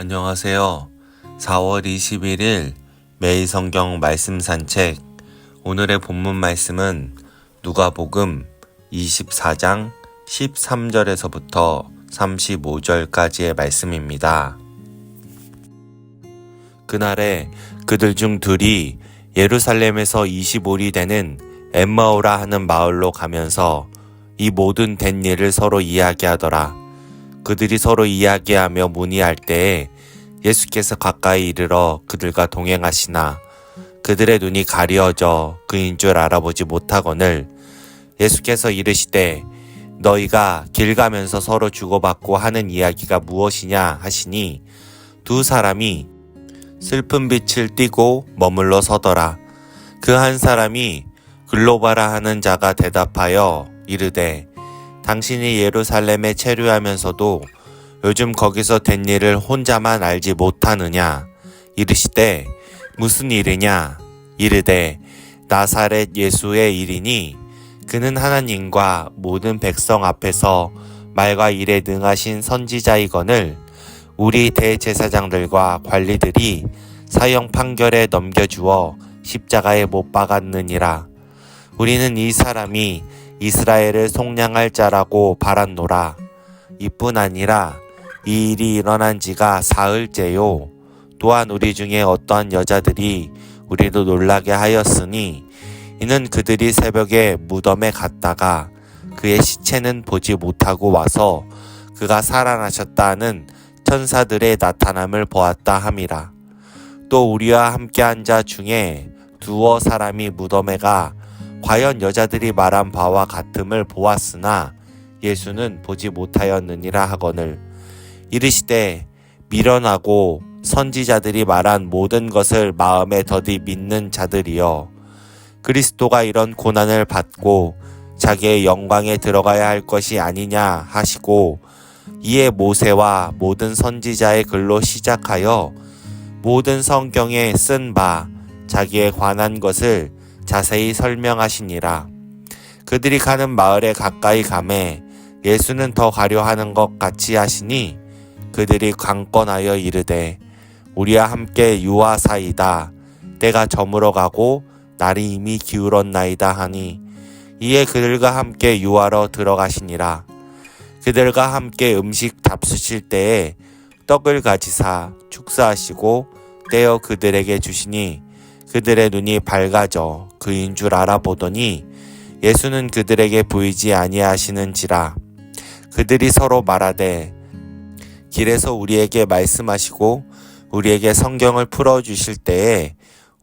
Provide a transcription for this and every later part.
안녕하세요. 4월 21일 매일 성경 말씀 산책. 오늘의 본문 말씀은 누가복음 24장 13절에서부터 35절까지의 말씀입니다. 그날에 그들 중 둘이 예루살렘에서 25리 되는 엠마오라 하는 마을로 가면서 이 모든 된 일을 서로 이야기하더라. 그들이 서로 이야기하며 문의할 때에 예수께서 가까이 이르러 그들과 동행하시나 그들의 눈이 가려져 그인 줄 알아보지 못하거늘 예수께서 이르시되 너희가 길 가면서 서로 주고받고 하는 이야기가 무엇이냐 하시니 두 사람이 슬픈 빛을 띠고 머물러 서더라. 그 한 사람이 글로바라 하는 자가 대답하여 이르되 당신이 예루살렘에 체류하면서도 요즘 거기서 된 일을 혼자만 알지 못하느냐? 이르시되 무슨 일이냐? 이르되 나사렛 예수의 일이니 그는 하나님과 모든 백성 앞에서 말과 일에 능하신 선지자이거늘 우리 대제사장들과 관리들이 사형 판결에 넘겨주어 십자가에 못 박았느니라. 우리는 이 사람이 이스라엘을 속량할 자라고 바랐노라. 이뿐 아니라 이 일이 일어난 지가 사흘째요. 또한 우리 중에 어떠한 여자들이 우리도 놀라게 하였으니 이는 그들이 새벽에 무덤에 갔다가 그의 시체는 보지 못하고 와서 그가 살아나셨다는 천사들의 나타남을 보았다 함이라. 또 우리와 함께한 자 중에 두어 사람이 무덤에 가 과연 여자들이 말한 바와 같음을 보았으나 예수는 보지 못하였느니라 하거늘 이르시되 미련하고 선지자들이 말한 모든 것을 마음에 더디 믿는 자들이여 그리스도가 이런 고난을 받고 자기의 영광에 들어가야 할 것이 아니냐 하시고 이에 모세와 모든 선지자의 글로 시작하여 모든 성경에 쓴 바 자기에 관한 것을 자세히 설명하시니라. 그들이 가는 마을에 가까이 가매 예수는 더 가려 하는 것 같이 하시니 그들이 강권하여 이르되 우리와 함께 유하사이다. 때가 저물어 가고 날이 이미 기울었나이다 하니 이에 그들과 함께 유하러 들어가시니라. 그들과 함께 음식 잡수실 때에 떡을 가지사 축사하시고 떼어 그들에게 주시니 그들의 눈이 밝아져 그인 줄 알아보더니 예수는 그들에게 보이지 아니하시는지라. 그들이 서로 말하되 길에서 우리에게 말씀하시고 우리에게 성경을 풀어주실 때에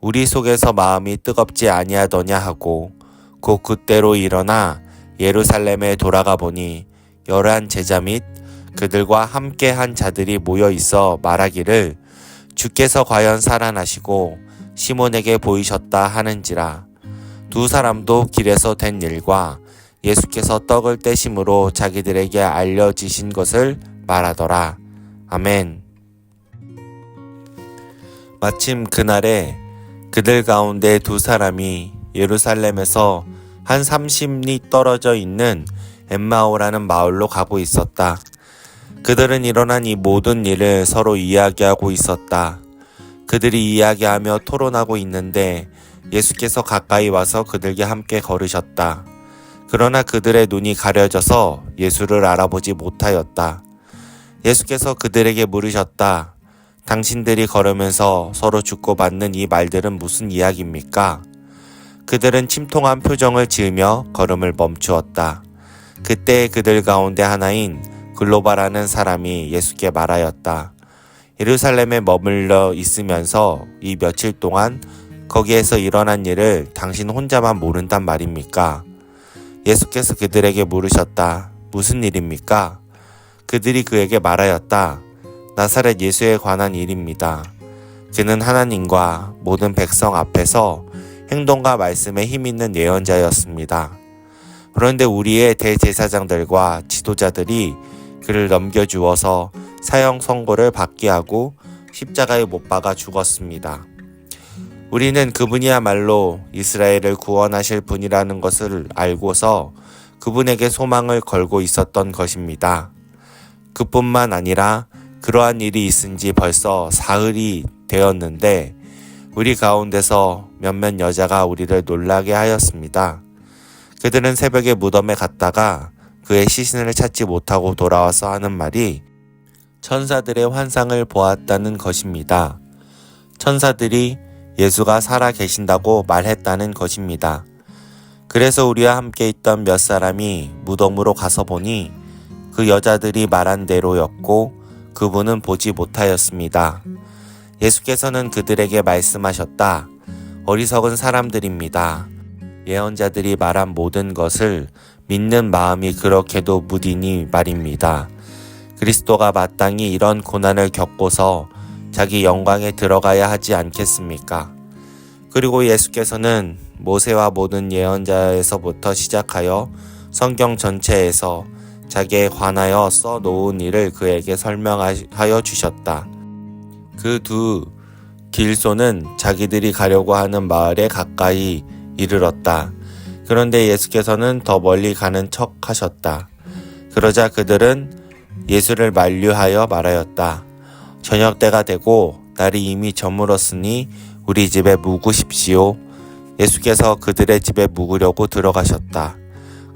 우리 속에서 마음이 뜨겁지 아니하더냐 하고 곧 그때로 일어나 예루살렘에 돌아가 보니 11 제자 및 그들과 함께한 자들이 모여 있어 말하기를 주께서 과연 살아나시고 시몬에게 보이셨다 하는지라. 두 사람도 길에서 된 일과 예수께서 떡을 떼심으로 자기들에게 알려지신 것을 말하더라. 아멘. 마침 그날에 그들 가운데 두 사람이 예루살렘에서 한 30리 떨어져 있는 엠마오라는 마을로 가고 있었다. 그들은 일어난 이 모든 일을 서로 이야기하고 있었다. 그들이 이야기하며 토론하고 있는데 예수께서 가까이 와서 그들과 함께 걸으셨다. 그러나 그들의 눈이 가려져서 예수를 알아보지 못하였다. 예수께서 그들에게 물으셨다. 당신들이 걸으면서 서로 주고받는 이 말들은 무슨 이야기입니까? 그들은 침통한 표정을 지으며 걸음을 멈추었다. 그때 그들 가운데 하나인 글로바라는 사람이 예수께 말하였다. 예루살렘에 머물러 있으면서 이 며칠 동안 거기에서 일어난 일을 당신 혼자만 모른단 말입니까? 예수께서 그들에게 물으셨다. 무슨 일입니까? 그들이 그에게 말하였다. 나사렛 예수에 관한 일입니다. 그는 하나님과 모든 백성 앞에서 행동과 말씀에 힘있는 예언자였습니다. 그런데 우리의 대제사장들과 지도자들이 그를 넘겨주어서 사형 선고를 받게 하고 십자가에 못 박아 죽었습니다. 우리는 그분이야말로 이스라엘을 구원하실 분이라는 것을 알고서 그분에게 소망을 걸고 있었던 것입니다. 그뿐만 아니라 그러한 일이 있은 지 벌써 사흘이 되었는데 우리 가운데서 몇몇 여자가 우리를 놀라게 하였습니다. 그들은 새벽에 무덤에 갔다가 그의 시신을 찾지 못하고 돌아와서 하는 말이 천사들의 환상을 보았다는 것입니다. 천사들이 예수가 살아 계신다고 말했다는 것입니다. 그래서 우리와 함께 있던 몇 사람이 무덤으로 가서 보니 그 여자들이 말한 대로였고 그분은 보지 못하였습니다. 예수께서는 그들에게 말씀하셨다. 어리석은 사람들입니다. 예언자들이 말한 모든 것을 믿는 마음이 그렇게도 무디니 말입니다. 그리스도가 마땅히 이런 고난을 겪고서 자기 영광에 들어가야 하지 않겠습니까? 그리고 예수께서는 모세와 모든 예언자에서부터 시작하여 성경 전체에서 자기에 관하여 써놓은 일을 그에게 설명하여 주셨다. 그 두 길소는 자기들이 가려고 하는 마을에 가까이 이르렀다. 그런데 예수께서는 더 멀리 가는 척 하셨다. 그러자 그들은 예수를 만류하여 말하였다. 저녁 때가 되고 날이 이미 저물었으니 우리 집에 묵으십시오. 예수께서 그들의 집에 묵으려고 들어가셨다.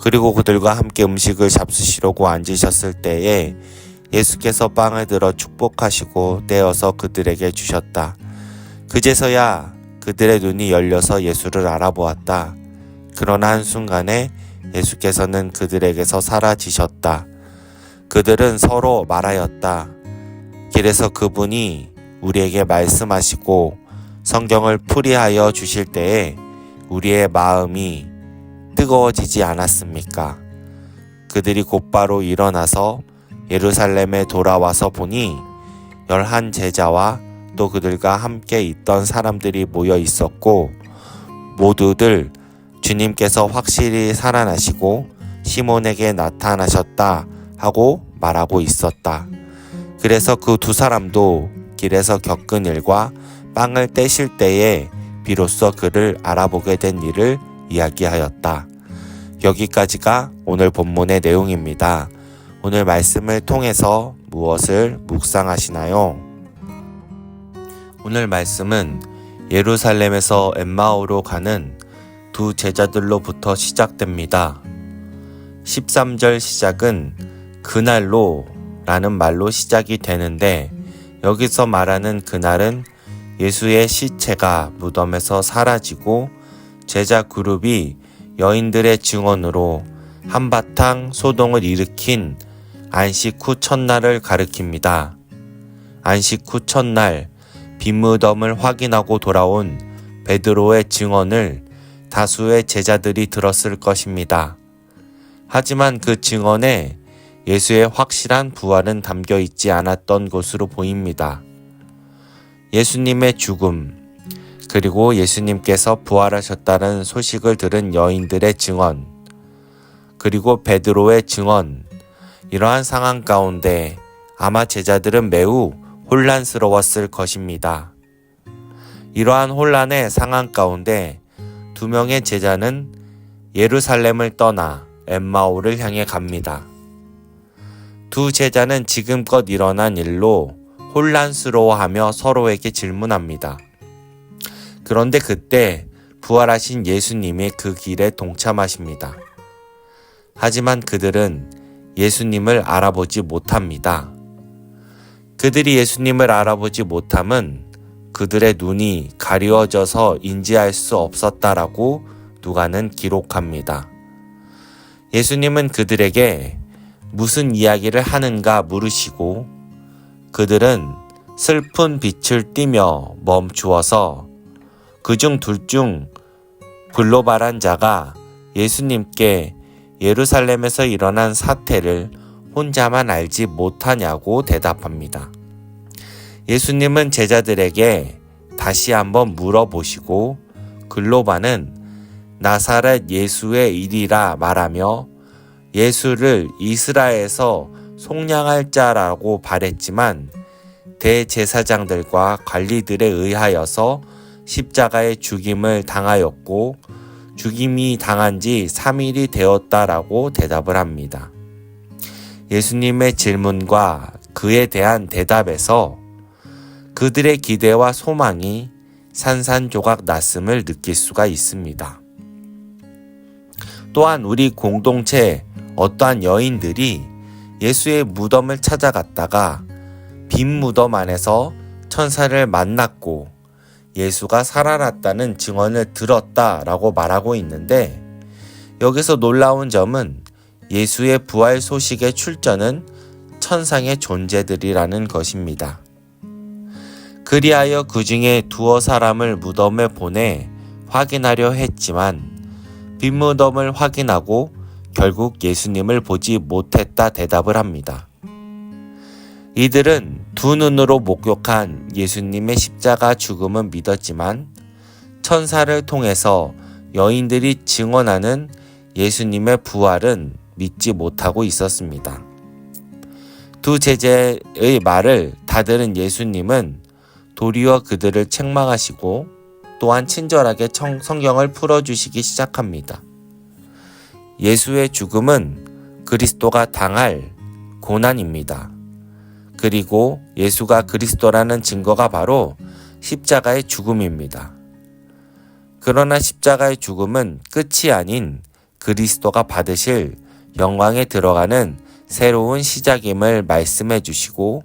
그리고 그들과 함께 음식을 잡수시려고 앉으셨을 때에 예수께서 빵을 들어 축복하시고 떼어서 그들에게 주셨다. 그제서야 그들의 눈이 열려서 예수를 알아보았다. 그러나 한순간에 예수께서는 그들에게서 사라지셨다. 그들은 서로 말하였다. 길에서 그분이 우리에게 말씀하시고 성경을 풀이하여 주실 때에 우리의 마음이 뜨거워지지 않았습니까? 그들이 곧바로 일어나서 예루살렘에 돌아와서 보니 11 제자와 또 그들과 함께 있던 사람들이 모여 있었고 모두들 주님께서 확실히 살아나시고 시몬에게 나타나셨다 하고 말하고 있었다. 그래서 그 두 사람도 길에서 겪은 일과 빵을 떼실 때에 비로소 그를 알아보게 된 일을 이야기하였다. 여기까지가 오늘 본문의 내용입니다. 오늘 말씀을 통해서 무엇을 묵상하시나요? 오늘 말씀은 예루살렘에서 엠마오로 가는 두 제자들로부터 시작됩니다. 13절 시작은 그날로 라는 말로 시작이 되는데 여기서 말하는 그날은 예수의 시체가 무덤에서 사라지고 제자 그룹이 여인들의 증언으로 한바탕 소동을 일으킨 안식 후 첫날을 가리킵니다. 안식 후 첫날 빈무덤을 확인하고 돌아온 베드로의 증언을 다수의 제자들이 들었을 것입니다. 하지만 그 증언에 예수의 확실한 부활은 담겨 있지 않았던 것으로 보입니다. 예수님의 죽음, 그리고 예수님께서 부활하셨다는 소식을 들은 여인들의 증언, 그리고 베드로의 증언, 이러한 상황 가운데 아마 제자들은 매우 혼란스러웠을 것입니다. 이러한 혼란의 상황 가운데 두 명의 제자는 예루살렘을 떠나 엠마오를 향해 갑니다. 두 제자는 지금껏 일어난 일로 혼란스러워하며 서로에게 질문합니다. 그런데 그때 부활하신 예수님이 그 길에 동참하십니다. 하지만 그들은 예수님을 알아보지 못합니다. 그들이 예수님을 알아보지 못함은 그들의 눈이 가리워져서 인지할 수 없었다라고 누가는 기록합니다. 예수님은 그들에게 무슨 이야기를 하는가 물으시고 그들은 슬픈 빛을 띠며 멈추어서 그중 둘 중 블로바란 자가 예수님께 예루살렘에서 일어난 사태를 혼자만 알지 못하냐고 대답합니다. 예수님은 제자들에게 다시 한번 물어보시고 글로바는 나사렛 예수의 일이라 말하며 예수를 이스라엘에서 속량할 자라고 말했지만 대제사장들과 관리들에 의하여서 십자가의 죽임을 당하였고 죽임이 당한 지 3일이 되었다라고 대답을 합니다. 예수님의 질문과 그에 대한 대답에서 그들의 기대와 소망이 산산조각 났음을 느낄 수가 있습니다. 또한 우리 공동체에 어떠한 여인들이 예수의 무덤을 찾아갔다가 빈 무덤 안에서 천사를 만났고 예수가 살아났다는 증언을 들었다라고 말하고 있는데, 여기서 놀라운 점은 예수의 부활 소식의 출처는 천상의 존재들이라는 것입니다. 그리하여 그 중에 두어 사람을 무덤에 보내 확인하려 했지만 빈 무덤을 확인하고 결국 예수님을 보지 못했다 대답을 합니다. 이들은 두 눈으로 목격한 예수님의 십자가 죽음은 믿었지만 천사를 통해서 여인들이 증언하는 예수님의 부활은 믿지 못하고 있었습니다. 두 제자의 말을 다 들은 예수님은 도리어 그들을 책망하시고 또한 친절하게 성경을 풀어주시기 시작합니다. 예수의 죽음은 그리스도가 당할 고난입니다. 그리고 예수가 그리스도라는 증거가 바로 십자가의 죽음입니다. 그러나 십자가의 죽음은 끝이 아닌 그리스도가 받으실 영광에 들어가는 새로운 시작임을 말씀해 주시고,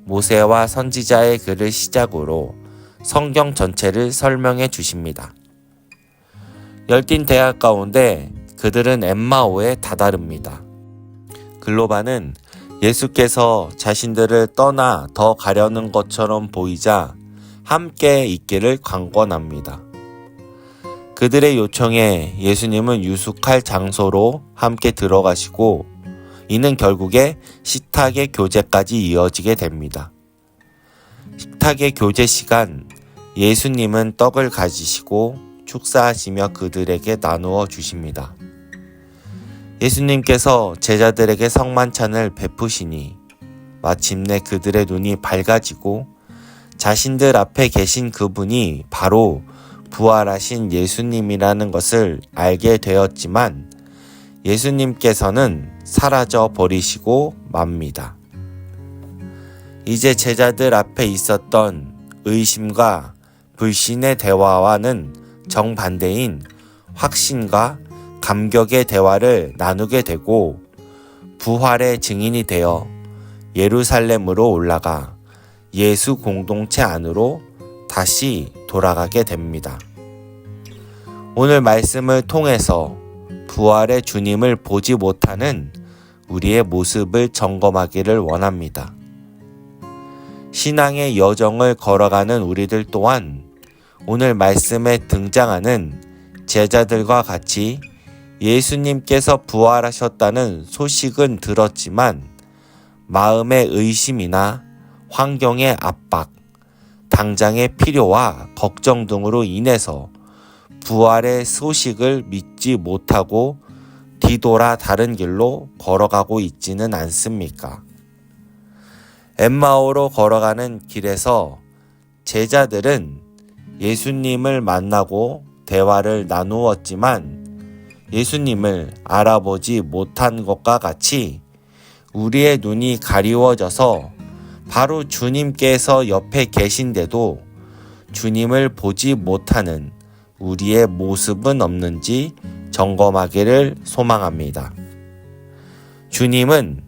모세와 선지자의 글을 시작으로 성경 전체를 설명해 주십니다. 열띤 대화 가운데 그들은 엠마오에 다다릅니다. 글로바는 예수께서 자신들을 떠나 더 가려는 것처럼 보이자 함께 있기를 강권합니다. 그들의 요청에 예수님은 유숙할 장소로 함께 들어가시고, 이는 결국에 식탁의 교제까지 이어지게 됩니다. 식탁의 교제 시간, 예수님은 떡을 가지시고 축사하시며 그들에게 나누어 주십니다. 예수님께서 제자들에게 성만찬을 베푸시니 마침내 그들의 눈이 밝아지고 자신들 앞에 계신 그분이 바로 부활하신 예수님이라는 것을 알게 되었지만, 예수님께서는 사라져 버리시고 맙니다. 이제 제자들 앞에 있었던 의심과 불신의 대화와는 정반대인 확신과 감격의 대화를 나누게 되고, 부활의 증인이 되어 예루살렘으로 올라가 예수 공동체 안으로 다시 돌아가게 됩니다. 오늘 말씀을 통해서 부활의 주님을 보지 못하는 우리의 모습을 점검하기를 원합니다. 신앙의 여정을 걸어가는 우리들 또한 오늘 말씀에 등장하는 제자들과 같이 예수님께서 부활하셨다는 소식은 들었지만 마음의 의심이나 환경의 압박, 당장의 필요와 걱정 등으로 인해서 부활의 소식을 믿지 못하고 뒤돌아 다른 길로 걸어가고 있지는 않습니까? 엠마오로 걸어가는 길에서 제자들은 예수님을 만나고 대화를 나누었지만 예수님을 알아보지 못한 것과 같이 우리의 눈이 가리워져서 바로 주님께서 옆에 계신데도 주님을 보지 못하는 우리의 모습은 없는지 점검하기를 소망합니다. 주님은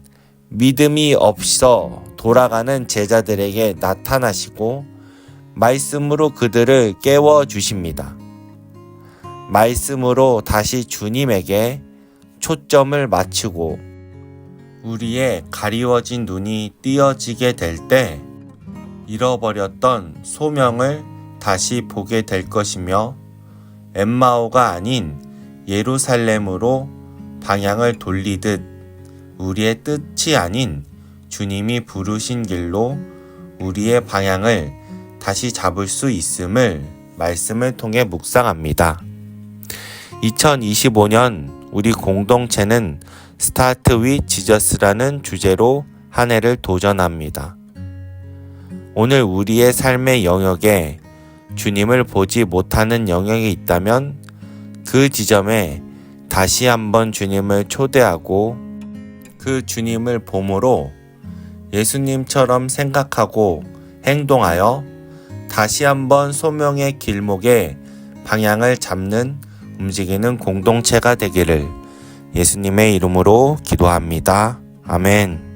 믿음이 없어 돌아가는 제자들에게 나타나시고 말씀으로 그들을 깨워주십니다. 말씀으로 다시 주님에게 초점을 맞추고 우리의 가리워진 눈이 띄어지게 될 때 잃어버렸던 소명을 다시 보게 될 것이며, 엠마오가 아닌 예루살렘으로 방향을 돌리듯 우리의 뜻이 아닌 주님이 부르신 길로 우리의 방향을 다시 잡을 수 있음을 말씀을 통해 묵상합니다. 2025년 우리 공동체는 스타트 윗 지저스라는 주제로 한 해를 도전합니다. 오늘 우리의 삶의 영역에 주님을 보지 못하는 영역이 있다면 그 지점에 다시 한번 주님을 초대하고 그 주님을 봄으로 예수님처럼 생각하고 행동하여 다시 한번 소명의 길목에 방향을 잡는 움직이는 공동체가 되기를 예수님의 이름으로 기도합니다. 아멘.